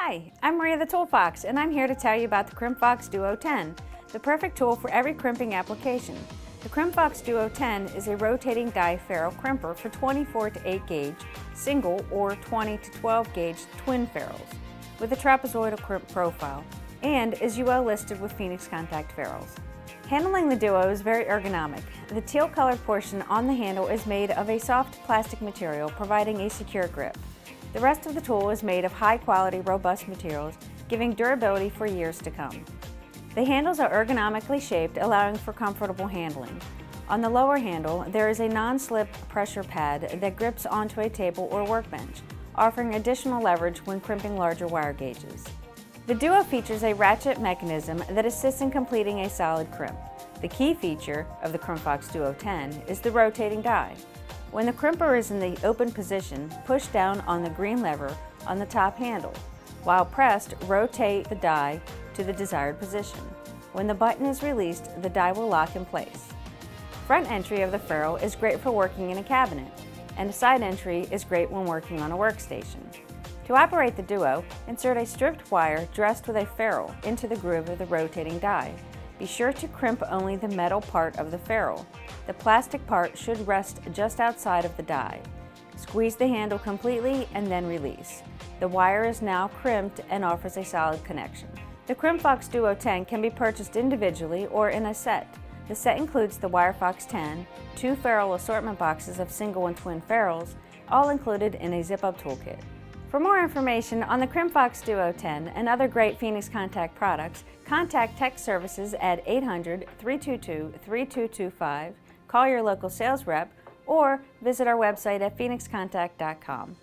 Hi, I'm Maria the Tool Fox, and I'm here to tell you about the Crimpfox Duo 10, the perfect tool for every crimping application. The Crimpfox Duo 10 is a rotating die ferrule crimper for 24 to 8 gauge, single or 20 to 12 gauge twin ferrules, with a trapezoidal crimp profile, and is UL listed with Phoenix Contact ferrules. Handling the Duo is very ergonomic. The teal colored portion on the handle is made of a soft plastic material, providing a secure grip. The rest of the tool is made of high-quality, robust materials, giving durability for years to come. The handles are ergonomically shaped, allowing for comfortable handling. On the lower handle, there is a non-slip pressure pad that grips onto a table or workbench, offering additional leverage when crimping larger wire gauges. The Duo features a ratchet mechanism that assists in completing a solid crimp. The key feature of the Crimpfox Duo 10 is the rotating die. When the crimper is in the open position, push down on the green lever on the top handle. While pressed, rotate the die to the desired position. When the button is released, the die will lock in place. Front entry of the ferrule is great for working in a cabinet, and a side entry is great when working on a workstation. To operate the Duo, insert a stripped wire dressed with a ferrule into the groove of the rotating die. Be sure to crimp only the metal part of the ferrule. The plastic part should rest just outside of the die. Squeeze the handle completely and then release. The wire is now crimped and offers a solid connection. The Crimpfox Duo 10 can be purchased individually or in a set. The set includes the WireFox 10, 2 ferrule assortment boxes of single and twin ferrules, all included in a zip-up toolkit. For more information on the Crimpfox Duo 10 and other great Phoenix Contact products, contact Tech Services at 800-322-3225, call your local sales rep, or visit our website at phoenixcontact.com.